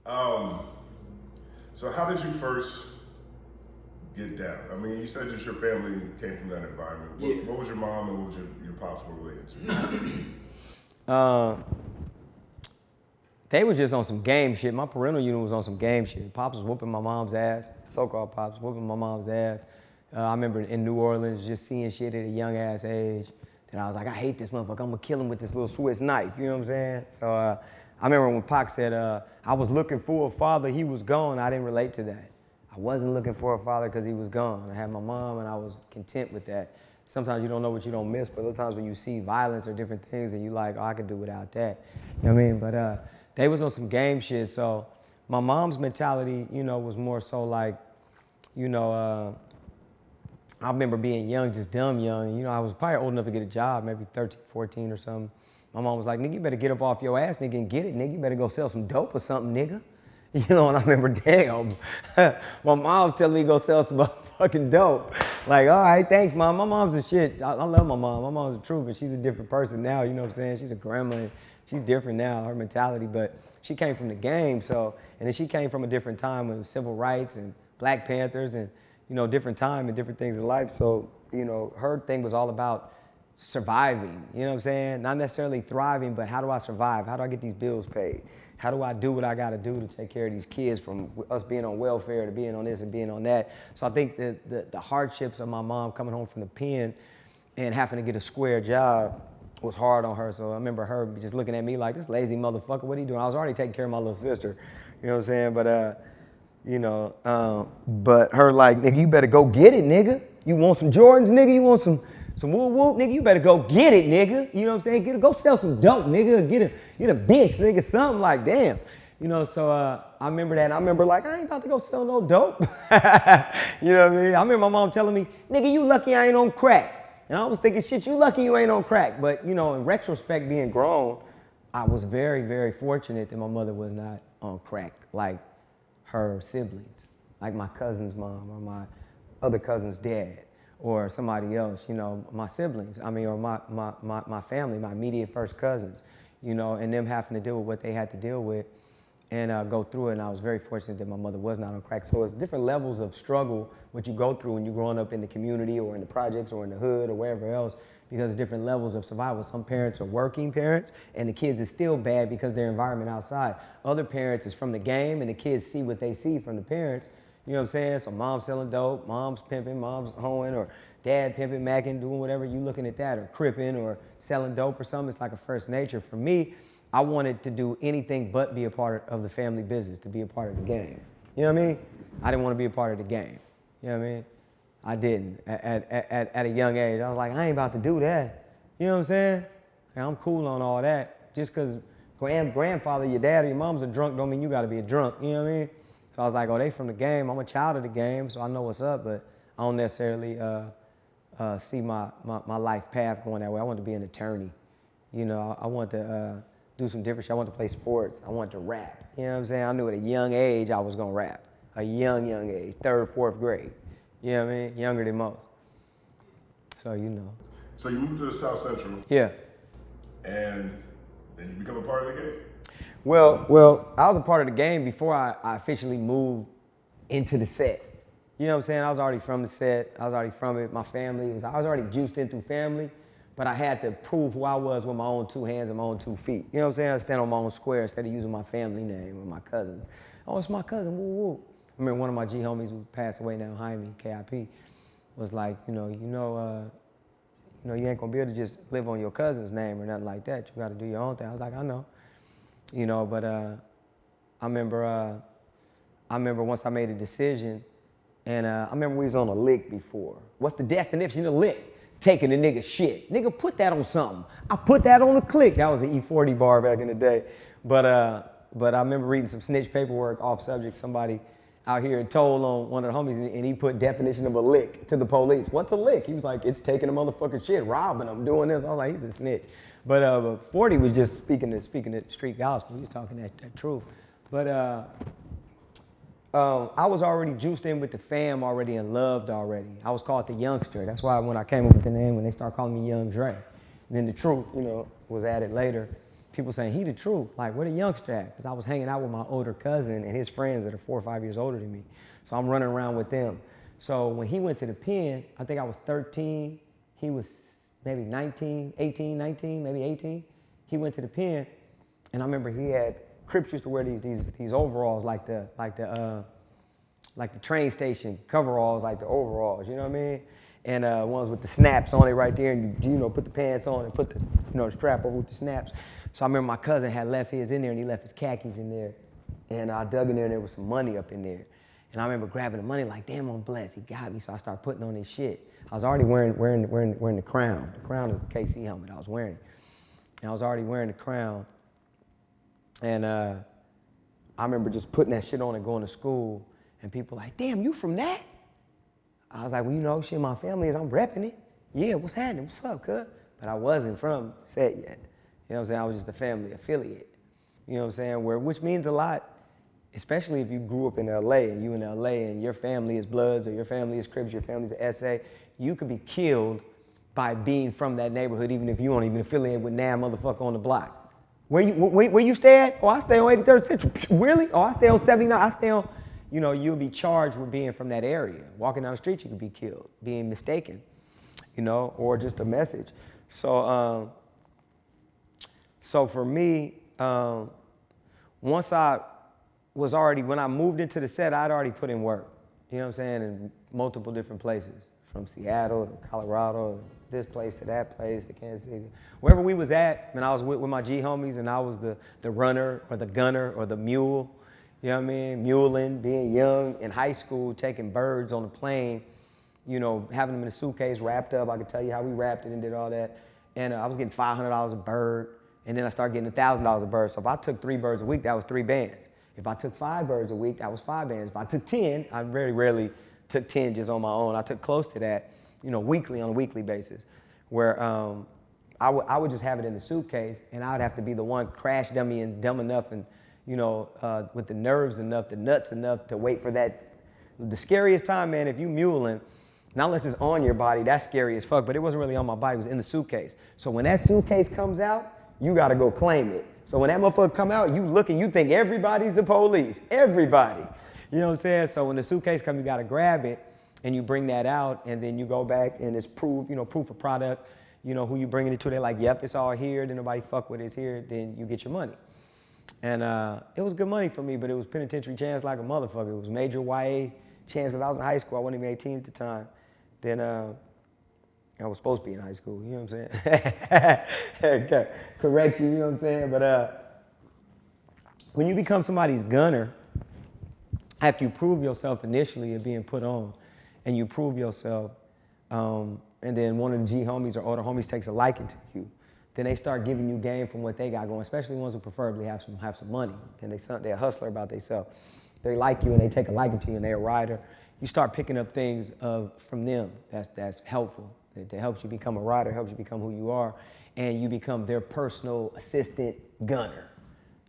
Um, so how did you first get down? I mean, you said that your family came from that environment. What was your mom and what was your pops were related to? They was just on some game shit. My parental unit was on some game shit. Pops was whooping my mom's ass. So-called Pops whooping my mom's ass. I remember in New Orleans just seeing shit at a young ass age that I was like, I hate this motherfucker. I'm gonna kill him with this little Swiss knife. You know what I'm saying? So I remember when Pac said, I was looking for a father, he was gone. I didn't relate to that. I wasn't looking for a father because he was gone. I had my mom and I was content with that. Sometimes you don't know what you don't miss, but other times when you see violence or different things and you like, oh, I could do without that. You know what I mean? But they was on some game shit. So my mom's mentality, you know, was more so like, you know, I remember being young, just dumb young. You know, I was probably old enough to get a job, maybe 13, 14 or something. My mom was like, nigga, you better get up off your ass, nigga, and get it, nigga. You better go sell some dope or something, nigga. You know, and I remember, damn, my mom telling me to go sell some fucking dope. Like, all right, thanks, mom. My mom's a shit. I love my mom. My mom's the truth, but she's a different person now, you know what I'm saying? She's a grandma, and she's different now, her mentality, but she came from the game, so, and then she came from a different time with civil rights and Black Panthers and, you know, different time and different things in life. So, you know, her thing was all about surviving, you know what I'm saying? Not necessarily thriving, but how do I survive? How do I get these bills paid? How do I do what I gotta do to take care of these kids, from us being on welfare to being on this and being on that? So I think that the hardships of my mom coming home from the pen and having to get a square job was hard on her. So I remember her just looking at me like, this lazy motherfucker, what are you doing? I was already taking care of my little sister, you know what I'm saying? But, you know, but her like, nigga, you better go get it, nigga. You want some Jordans, nigga? You want some whoop whoop, nigga? You better go get it, nigga. You know what I'm saying? Go sell some dope, nigga. Get a bitch, nigga, something like, damn. You know, so I remember that. And I remember like, I ain't about to go sell no dope. You know what I mean? I remember my mom telling me, nigga, you lucky I ain't on crack. And I was thinking, shit, you lucky you ain't on crack. But, you know, in retrospect, being grown, I was very, very fortunate that my mother was not on crack like her siblings, like my cousin's mom or my other cousin's dad or somebody else, you know, my siblings, I mean, or my family, my immediate first cousins, you know, and them having to deal with what they had to deal with and go through it. And I was very fortunate that my mother was not on crack. So it's different levels of struggle, what you go through when you're growing up in the community or in the projects or in the hood or wherever else, because different levels of survival. Some parents are working parents and the kids is still bad because their environment outside. Other parents is from the game and the kids see what they see from the parents. You know what I'm saying? So mom's selling dope, mom's pimping, mom's hoeing, or dad pimping, macking, doing whatever, you looking at that, or cripping or selling dope or something. It's like a first nature. For me, I wanted to do anything but be a part of the family business, to be a part of the game. You know what I mean? I didn't want to be a part of the game. You know what I mean? I didn't. At a young age, I was like, I ain't about to do that. You know what I'm saying? Like, I'm cool on all that. Just because grandfather, your dad, or your mom's a drunk don't mean you got to be a drunk. You know what I mean? So I was like, oh, they from the game. I'm a child of the game, so I know what's up, but I don't necessarily see my life path going that way. I want to be an attorney. You know, I want to do some different shit. I want to play sports. I want to rap. You know what I'm saying? I knew at a young age I was going to rap. A young age, 3rd, 4th grade. You know what I mean? Younger than most. So, you know. So you moved to the South Central. Yeah. And then you become a part of the game? Well, I was a part of the game before I officially moved into the set. You know what I'm saying? I was already from the set. I was already from it. My family I was already juiced in through family, but I had to prove who I was with my own 2 hands and my own 2 feet. You know what I'm saying? I stand on my own square instead of using my family name or my cousins. Oh, it's my cousin, woo woo. I remember one of my G homies who passed away now, Jaime, KIP, was like, you ain't gonna be able to just live on your cousin's name or nothing like that. You gotta do your own thing. I was like, I know. You know, but I remember once I made a decision, and I remember we was on a lick before. What's the definition of lick? Taking a nigga shit. Nigga, put that on something. I put that on a click. That was an E40 bar back in the day. But I remember reading some snitch paperwork off subject. Somebody out here had told on one of the homies, and he put definition of a lick to the police. What's a lick? He was like, it's taking a motherfucking shit, robbing them, doing this. I was like, he's a snitch. But 40 was just speaking the street gospel. He was talking that truth. But I was already juiced in with the fam already and loved already. I was called the youngster. That's why when I came up with the name, when they started calling me Young Dre. And then the truth, was added later. people saying, he the truth. Like, where the youngster at? Because I was hanging out with my older cousin and his friends that are 4 or 5 years older than me. So I'm running around with them. So when he went to the pen, I think I was 13. He was maybe 19, 18, 19, maybe 18. He went to the pen, and I remember he had, Crips used to wear these overalls like the train station coveralls, like the overalls, you know what I mean? And ones with the snaps on it right there, and you know, put the pants on and put the, you know, the strap over with the snaps. So I remember my cousin had left his in there, and he left his khakis in there. And I dug in there, and there was some money up in there. And I remember grabbing the money like, damn, I'm blessed, he got me. So I started putting on his shit. I was already wearing the crown. The crown is the KC helmet I was wearing. And I was already wearing the crown. And I remember just putting that shit on and going to school, and people like, damn, you from that? I was like, well, you know, shit, my family is, I'm repping it. Yeah, what's happening? What's up, cuz? But I wasn't from set yet. You know what I'm saying? I was just a family affiliate. You know what I'm saying? Which means a lot, especially if you grew up in LA and you in LA and your family is Bloods or your family is Crips, your family's a SA. You could be killed by being from that neighborhood, even if you don't even affiliate with Nam motherfucker on the block. Where you stay at? Oh, I stay on 83rd Central. Really? Oh, I stay on 79. I stay on, you know, you'll be charged with being from that area. Walking down the street, you could be killed, being mistaken, you know, or just a message. So, so for me, once I was already, when I moved into the set, I'd already put in work, you know what I'm saying, in multiple different places, from Seattle to Colorado, this place to that place to Kansas City. Wherever we was at, when I was with my G homies and I was the runner or the gunner or the mule, you know what I mean? Muling, being young in high school, taking birds on a plane, you know, having them in a suitcase wrapped up. I could tell you how we wrapped it and did all that. And I was getting $500 a bird, and then I started getting $1,000 a bird. So if I took 3 birds a week, that was 3 bands. If I took 5 birds a week, that was 5 bands. If I took 10, I very rarely took 10 just on my own. I took close to that, you know, weekly, on a weekly basis, where I would just have it in the suitcase, and I would have to be the one crash dummy and dumb enough and, you know, with the nerves enough, the nuts enough to wait for that. The scariest time, man, if you muling, not unless it's on your body, that's scary as fuck, but it wasn't really on my body, it was in the suitcase. So when that suitcase comes out, you gotta go claim it. So when that motherfucker come out, you look and you think everybody's the police, everybody. You know what I'm saying? So when the suitcase comes, you gotta grab it, and you bring that out, and then you go back and it's proof, you know, proof of product, you know, who you bringing it to, they're like, yep, it's all here, then nobody fuck with it, it's here, then you get your money. And it was good money for me, but it was penitentiary chance like a motherfucker. It was major YA chance, because I was in high school, I wasn't even 18 at the time. Then I was supposed to be in high school, you know what I'm saying? Correct you, you know what I'm saying? But when you become somebody's gunner, after you prove yourself initially of being put on, and you prove yourself, and then one of the G homies or older homies takes a liking to you, then they start giving you game from what they got going, especially ones who preferably have some money, and they're a hustler about themselves. They like you and they take a liking to you and they're a rider. You start picking up things from them that's helpful, that helps you become a rider, helps you become who you are, and you become their personal assistant gunner.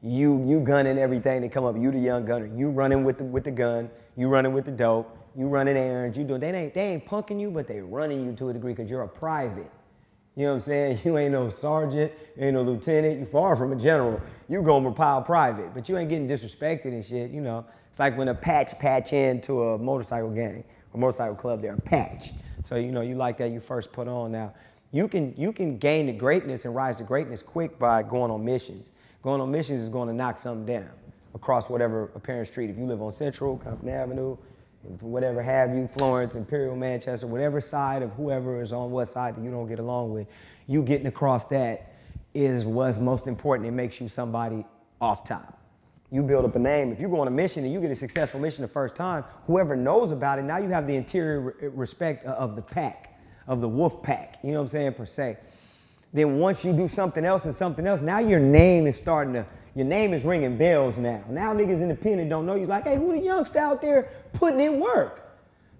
You gunning everything that come up, you the young gunner. You running with the gun, you running with the dope, you running errands, you doing, they ain't punking you, but they running you to a degree because you're a private. You know what I'm saying? You ain't no sergeant, you ain't no lieutenant, you far from a general. You gonna pile private, but you ain't getting disrespected and shit, you know. It's like when a patch into a motorcycle gang or motorcycle club, they're a patch. So, you know, you like that, you first put on. Now, you can gain the greatness and rise to greatness quick by going on missions. Going on missions is going to knock something down across whatever apparent street. If you live on Central, Compton Avenue, whatever have you, Florence, Imperial, Manchester, whatever side of whoever is on what side that you don't get along with, you getting across that is what's most important. It makes you somebody off top. You build up a name. If you go on a mission and you get a successful mission the first time, whoever knows about it, now you have the interior respect of the pack, of the wolf pack, you know what I'm saying, per se. Then once you do something else and something else, now your name is your name is ringing bells now. Now niggas in the pen that don't know you, like, hey, who the youngster out there putting in work?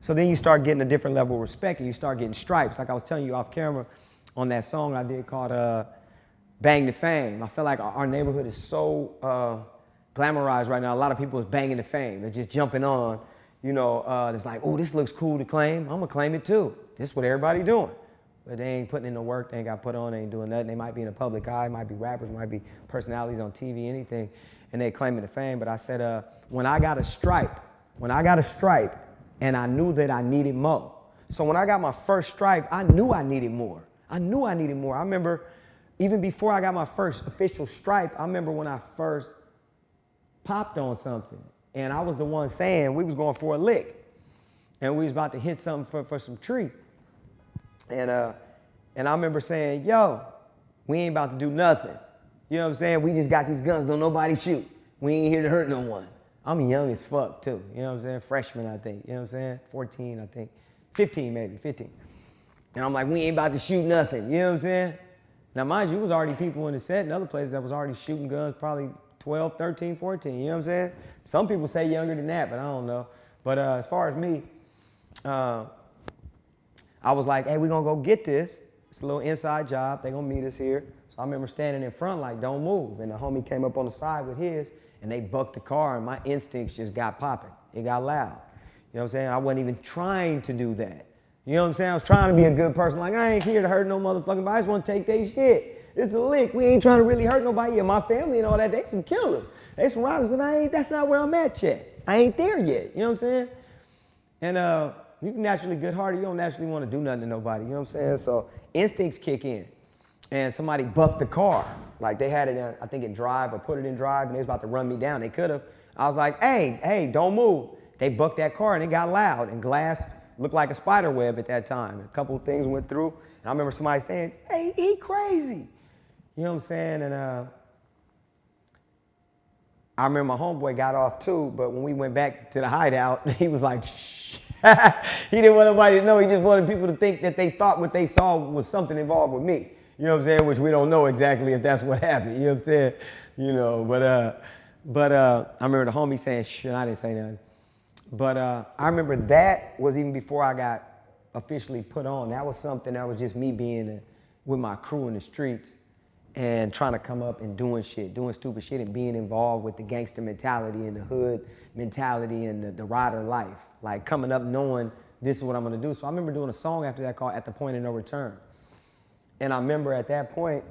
So then you start getting a different level of respect and you start getting stripes. Like I was telling you off camera on that song I did called Bang the Fame. I feel like our neighborhood is so glamorized right now. A lot of people is banging the fame. They're just jumping on, you know, it's like, oh, this looks cool to claim. I'm gonna claim it too. This is what everybody doing. but they ain't putting in the work, they ain't got put on, they ain't doing nothing. They might be in the public eye, might be rappers, might be personalities on TV, anything, and they claiming the fame. But I said, when I got a stripe, and I knew that I needed more. So when I got my first stripe, I knew I needed more. I remember even before I got my first official stripe, I remember when I first popped on something, and I was the one saying we was going for a lick, and we was about to hit something for some tree. And I remember saying, yo, we ain't about to do nothing. You know what I'm saying? We just got these guns, don't nobody shoot. We ain't here to hurt no one. I'm young as fuck too, you know what I'm saying? Freshman, I think, you know what I'm saying? 14, I think. 15 maybe, 15. And I'm like, we ain't about to shoot nothing, you know what I'm saying? Now mind you, there was already people in the set and other places that was already shooting guns, probably 12, 13, 14, you know what I'm saying? Some people say younger than that, but I don't know. But as far as me, I was like, hey, we're gonna go get this. It's a little inside job, they gonna meet us here. So I remember standing in front like, don't move. And the homie came up on the side with his, and they bucked the car, and my instincts just got popping. It got loud. You know what I'm saying? I wasn't even trying to do that. You know what I'm saying? I was trying to be a good person. Like, I ain't here to hurt no motherfucking body. I just want to take their shit. It's a lick. We ain't trying to really hurt nobody. Yeah, my family and all that, they some killers. They some riders, but that's not where I'm at yet. I ain't there yet. You know what I'm saying? And you naturally good-hearted. You don't naturally want to do nothing to nobody. You know what I'm saying? So instincts kick in. And somebody bucked the car. Like they had it in, I think in drive or put it in drive, and they was about to run me down. They could have. I was like, hey, don't move. They bucked that car and it got loud, and glass looked like a spider web at that time. A couple of things went through, and I remember somebody saying, hey, he crazy. You know what I'm saying? And I remember my homeboy got off too, but when we went back to the hideout, he was like, shh. He didn't want nobody to know. He just wanted people to think that they thought what they saw was something involved with me. You know what I'm saying? Which we don't know exactly if that's what happened. You know what I'm saying? You know, but I remember the homie saying, shh, and I didn't say nothing. But I remember that was even before I got officially put on. That was something that was just me being with my crew in the streets and trying to come up and doing shit, doing stupid shit and being involved with the gangster mentality and the hood mentality and the rider life. Like coming up knowing this is what I'm gonna do. So I remember doing a song after that called At the Point of No Return. And I remember at that point,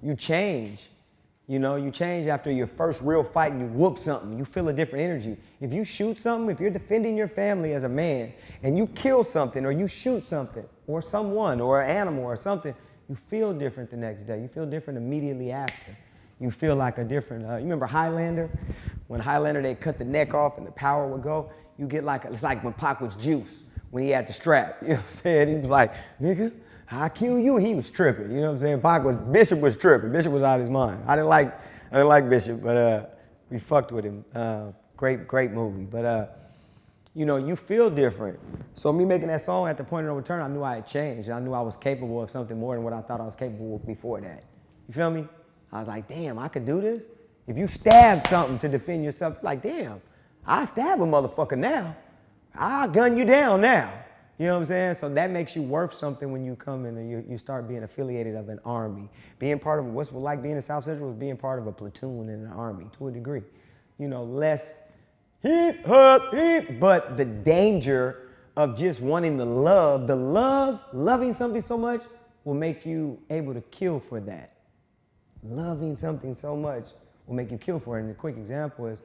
you change. You know, you change after your first real fight and you whoop something. You feel a different energy. If you shoot something, if you're defending your family as a man and you kill something or you shoot something or someone or an animal or something, you feel different the next day. You feel different immediately after. You feel like a different, you remember Highlander? When Highlander, they cut the neck off and the power would go, you get like, it's like when Pac was Juice, when he had the strap. You know what I'm saying? He was like, nigga, I kill you. He was tripping. You know what I'm saying? Bishop was tripping. Bishop was out of his mind. I didn't like Bishop, but we fucked with him. Great movie. But you know, you feel different. So me making that song At the Point of No Return, I knew I had changed. I knew I was capable of something more than what I thought I was capable of before that. You feel me? I was like, damn, I could do this? If you stab something to defend yourself, like, damn, I stab a motherfucker now. I'll gun you down now. You know what I'm saying? So that makes you worth something when you come in and you start being affiliated of an army. Being part of what's like being in South Central was being part of a platoon in an army to a degree. You know, less heat, but the danger of just wanting the love, loving something so much will make you able to kill for that. Loving something so much will make you kill for it. And a quick example is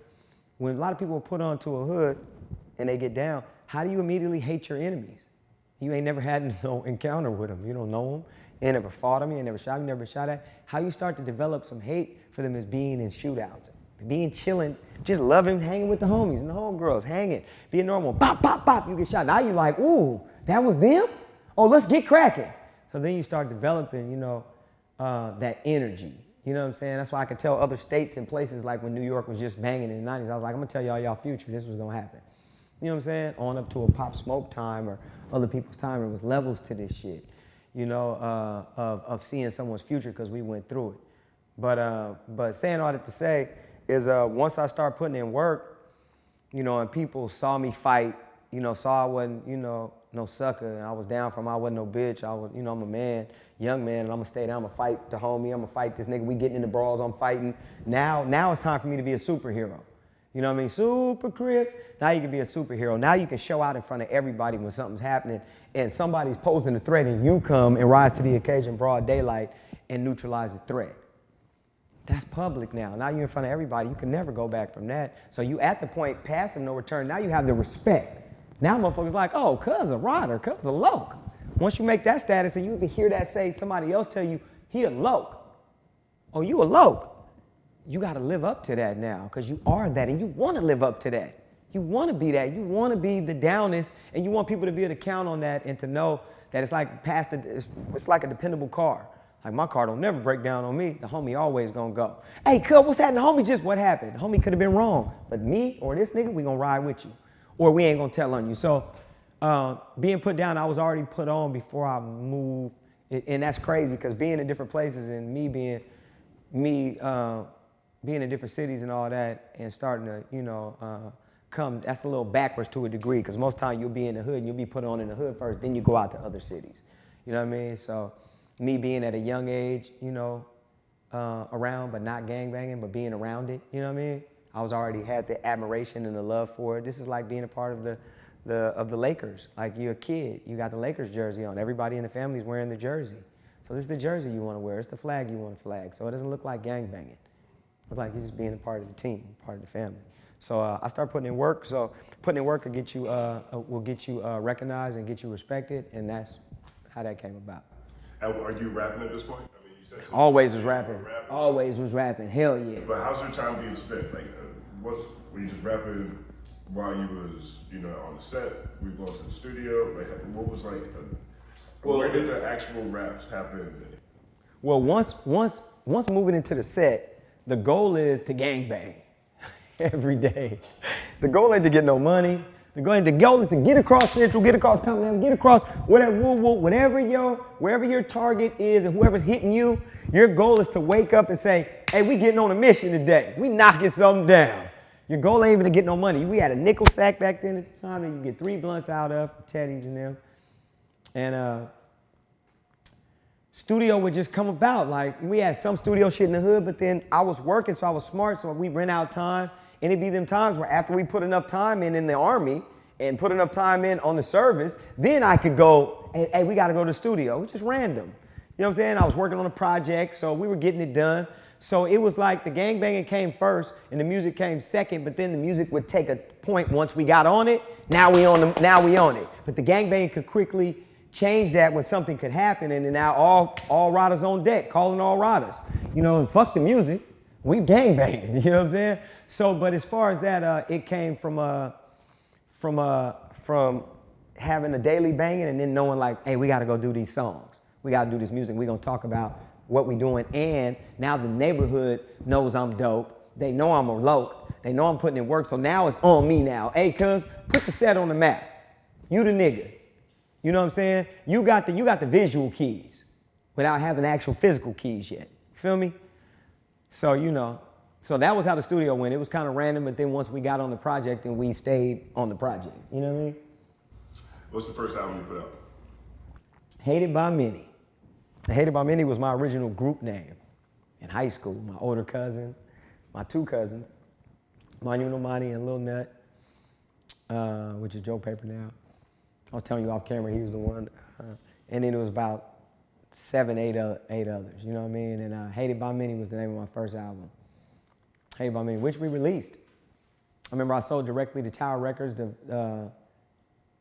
when a lot of people are put onto a hood and they get down, how do you immediately hate your enemies? You ain't never had no encounter with them. You don't know them. You ain't never fought them. You ain't never shot them. You never been shot at. How you start to develop some hate for them is being in shootouts, being chilling, just loving, hanging with the homies and the homegirls, hanging, being normal. Bop, bop, bop, you get shot. Now you like, ooh, that was them? Oh, let's get cracking. So then you start developing, you know, that energy. You know what I'm saying? That's why I could tell other states and places like when New York was just banging in the 90s, I was like, I'm gonna tell y'all future, this was gonna happen. You know what I'm saying? On up to a Pop Smoke time or other people's time, it was levels to this shit, you know, of seeing someone's future because we went through it. But saying all that to say is once I started putting in work, you know, and people saw me fight, you know, saw I wasn't, you know, no sucker, and I was down from I wasn't no bitch. I was, you know, I'm a man, young man, and I'm gonna stay down. I'm gonna fight the homie. I'm gonna fight this nigga. We getting in the brawls. I'm fighting. Now it's time for me to be a superhero. You know what I mean? Super crip. Now you can be a superhero. Now you can show out in front of everybody when something's happening and somebody's posing a threat and you come and rise to the occasion broad daylight and neutralize the threat. That's public now. Now you're in front of everybody. You can never go back from that. So you at the point past of no return. Now you have the respect. Now motherfuckers like, oh, cuz a rider, cuz a loc. Once you make that status and you even hear that say somebody else tell you, he a loc. Oh, you a loc. You got to live up to that now because you are that and you want to live up to that. You want to be that. You want to be the downest and you want people to be able to count on that and to know that it's like it's like a dependable car. Like my car don't never break down on me. The homie always gonna go. Hey, cuz, what's happening? The homie just what happened? The homie could have been wrong. But me or this nigga, we gonna ride with you. Or we ain't gonna tell on you. So being put down, I was already put on before I moved. And that's crazy because being in different places and me being in different cities and all that and starting to, come, that's a little backwards to a degree because most time you'll be in the hood and you'll be put on in the hood first, then you go out to other cities. You know what I mean? So me being at a young age, around but not gangbanging, but being around it, you know what I mean? I was already had the admiration and the love for it. This is like being a part of the Lakers. Like you're a kid, you got the Lakers jersey on. Everybody in the family is wearing the jersey. So this is the jersey you want to wear. It's the flag you want to flag. So it doesn't look like gangbanging. Look like you're just being a part of the team, part of the family. So I start putting in work. So putting in work will get you recognized and get you respected, and that's how that came about. Are you rapping at this point? I mean, you said always was rapping. Always was rapping. Hell yeah. But how's your time being spent? Like, were you just rapping while you was on the set? Were you going to the studio? Like, what was like? Where did the actual raps happen? Well, once moving into the set, the goal is to gangbang every day. The goal ain't to get no money. The goal is to get across Central, get across Continental, get across wherever your target is and whoever's hitting you, your goal is to wake up and say, hey, we getting on a mission today. We knocking something down. Your goal ain't even to get no money. We had a nickel sack back then at the time that you get 3 blunts out of, Teddy's and them. And studio would just come about. Like we had some studio shit in the hood, but then I was working, so I was smart, so we rent out time. And it'd be them times where after we put enough time in the Army and put enough time in on the service, then I could go, hey, we got to go to the studio. It was just random. You know what I'm saying? I was working on a project, so we were getting it done. So it was like the gangbanging came first and the music came second, but then the music would take a point once we got on it. Now we on it. But the gangbanging could quickly change that when something could happen, and then now all riders on deck, calling all riders. And fuck the music. We gangbanging, you know what I'm saying? So, but as far as that, it came from having a daily banging and then knowing like, hey, we got to go do these songs. We got to do this music. We're going to talk about what we doing. And now the neighborhood knows I'm dope. They know I'm a loc. They know I'm putting in work. So now it's on me now. Hey, cuz, put the set on the map. You the nigga. You know what I'm saying? You got the visual keys without having actual physical keys yet. Feel me? So, so that was how the studio went. It was kind of random, but then once we got on the project, then we stayed on the project. You know what I mean? What's the first album you put out? Hated by Many. Hated by Many was my original group name in high school. My older cousin, my 2 cousins, Monumental Monty and Lil Nut, which is Joe Paper now. I was telling you off camera, he was the one. And then it was about 7, 8 others, you know what I mean? And Hated by Many was the name of my first album. Hated by Many, which we released. I remember I sold directly to Tower Records.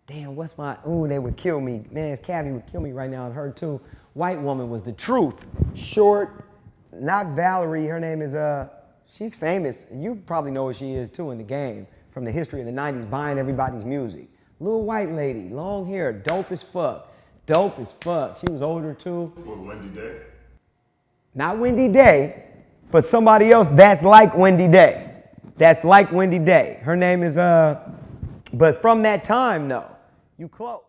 They would kill me. Man, Cavi would kill me right now and her too. White Woman was The Truth. Short, not Valerie, her name is, she's famous. You probably know what she is too in the game from the history of the 90s, buying everybody's music. Little white lady, long hair, dope as fuck. Dope as fuck. She was older too. What, Wendy Day? Not Wendy Day, but somebody else that's like Wendy Day. That's like Wendy Day. Her name is, but from that time, no. You close.